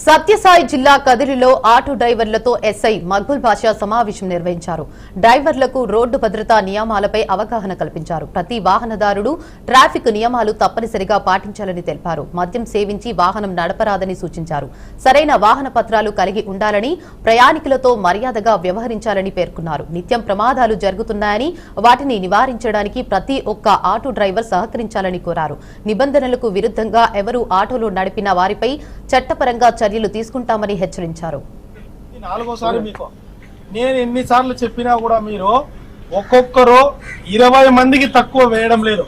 సత్యసాయి జిల్లా కదిరిలో auto డ్రైవర్లతో SI Maqbool బాషా సమావేశం నిర్వహించారు. డ్రైవర్లకు రోడ్డు భద్రతా నియమాలపై అవగాహన కల్పించారు. ప్రతి వాహనదారుడు ట్రాఫిక్ నియమాలు తప్పనిసరిగా పాటించాలని తెలిపారు. మద్యం సేవించి వాహనం నడపరాదని సూచించారు. సరైన వాహన పత్రాలు కలిగి ఉండాలని, ప్రయాణికులతో మర్యాదగా వ్యవహరించాలని పేర్కొన్నారు. నిత్యం ప్రమాదాలు జరుగుతున్నాయని, వాటిని నివారించడానికి ప్రతి ఒక్క ఆటో డ్రైవర్ సహకరించాలని కోరారు. నిబంధనలకు విరుద్ధంగా ఎవరు ఆటోలో నడిపిన వారిపై చట్టపరంగా చర్యలు తీసుకుంటామని హెచ్చరించారు. నేను ఎన్నిసార్లు చెప్పినా కూడా మీరు ఒక్కొక్కరు 20 మందికి తక్కువ వేయడం లేదు.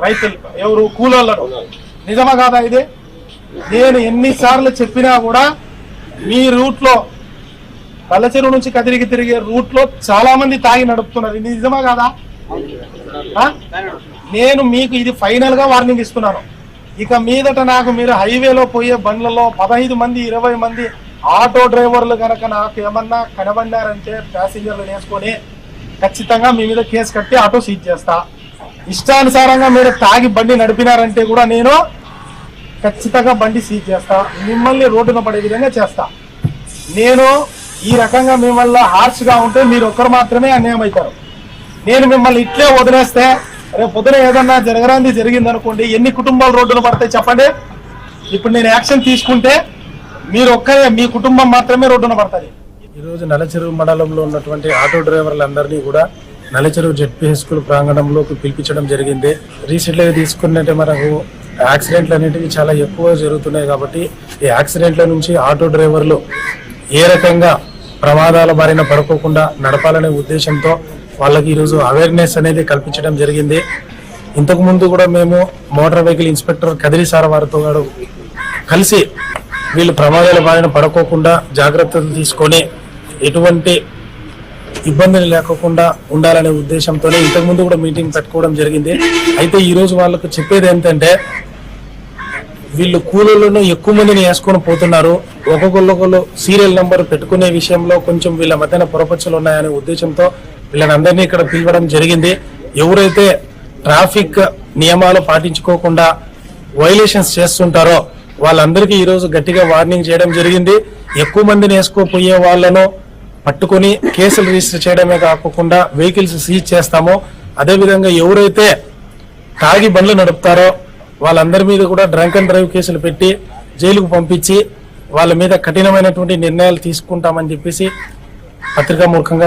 రైతులు ఎవరు కూలోళ్ళను నిజమా కాదా? ఇదే నేను ఎన్నిసార్లు చెప్పినా కూడా మీ రూట్ లో కల్లచెరువు నుంచి కదిరికి తిరిగే రూట్ లో చాలా మంది తాగి నడుపుతున్నారు. ఇది నిజమా కాదా? నేను మీకు ఇది ఫైనల్ గా వార్నింగ్ ఇస్తున్నాను. ఇక మీదట నాకు మీరు హైవేలో పోయే బండ్లలో 15 మంది 20 మంది ఆటో డ్రైవర్లు కనుక నాకు ఏమన్నా కనబడినారంటే ప్యాసింజర్లు వేసుకొని ఖచ్చితంగా మీ మీద కేసు కట్టి ఆటో సీజ్ చేస్తా. ఇష్టానుసారంగా మీరు తాగి బండి నడిపినారంటే కూడా నేను ఖచ్చితంగా బండి సీజ్ చేస్తా. మిమ్మల్ని రోడ్డున పడే విధంగా చేస్తా. నేను ఈ రకంగా మిమ్మల్ని హార్ష్ గా ఉంటే మీరు ఒక్కరు మాత్రమే అన్యాయం అవుతారు. నేను మిమ్మల్ని ఇట్లే వదిలేస్తే రేపు పొద్దున ఏదన్నా జరగరాంది జరిగిందనుకోండి, ఎన్ని కుటుంబాలు రోడ్డున పడతాయి చెప్పండి? ఇప్పుడు నేను యాక్షన్ తీసుకుంటే మీరు ఒక్కరే, మీ కుటుంబం మాత్రమే రోడ్డున పడుతుంది. ఈరోజు నల్లచెరువు మండలంలో ఉన్నటువంటి ఆటో డ్రైవర్లందరినీ కూడా నల్లచెరువు జెడ్పీ స్కూల్ ప్రాంగణంలోకి పిలిపించడం జరిగింది. రీసెంట్గా తీసుకున్నట్టే మనకు యాక్సిడెంట్లు అనేటివి చాలా ఎక్కువ జరుగుతున్నాయి. కాబట్టి ఈ యాక్సిడెంట్ల నుంచి ఆటో డ్రైవర్లు ఏ రకంగా ప్రమాదాల బారిన పడుకోకుండా నడపాలనే ఉద్దేశంతో వాళ్ళకి ఈరోజు అవేర్నెస్ అనేది కల్పించడం జరిగింది. ఇంతకు ముందు కూడా మేము motor vehicle inspector Kadiri sir వారితో కలిసి వీళ్ళు ప్రమాదాల బారిన పడుకోకుండా జాగ్రత్తలు తీసుకొని ఎటువంటి ఇబ్బందులు లేకుండా ఉండాలనే ఉద్దేశంతోనే ఇంతకు ముందు కూడా మీటింగ్ పెట్టుకోవడం జరిగింది. అయితే ఈరోజు వాళ్ళకు చెప్పేది ఏంటంటే, వీళ్ళు కూలీలను ఎక్కువ మందిని వేసుకొని పోతున్నారు. ఒక్కొక్కరు సీరియల్ నెంబర్ పెట్టుకునే విషయంలో కొంచెం వీళ్ళ మధ్యన పొరపచ్చులు ఉన్నాయనే ఉద్దేశంతో వీళ్ళని అందరినీ ఇక్కడ పిలవడం జరిగింది. ఎవరైతే ట్రాఫిక్ నియమాలు పాటించుకోకుండా వైలేషన్స్ చేస్తుంటారో వాళ్ళందరికీ ఈరోజు గట్టిగా వార్నింగ్ చేయడం జరిగింది. ఎక్కువ మందిని వేసుకోపోయే వాళ్ళను పట్టుకొని కేసులు రిజిస్టర్ చేయడమే కాకుండా వెహికల్స్ సీజ్ చేస్తామో, అదేవిధంగా ఎవరైతే తాగి బండ్లు నడుపుతారో వాళ్ళందరి మీద కూడా డ్రంక్ అండ్ డ్రైవ్ కేసులు పెట్టి జైలుకు పంపించి వాళ్ళ మీద కఠినమైనటువంటి నిర్ణయాలు తీసుకుంటామని చెప్పేసి పత్రికా మూర్ఖంగా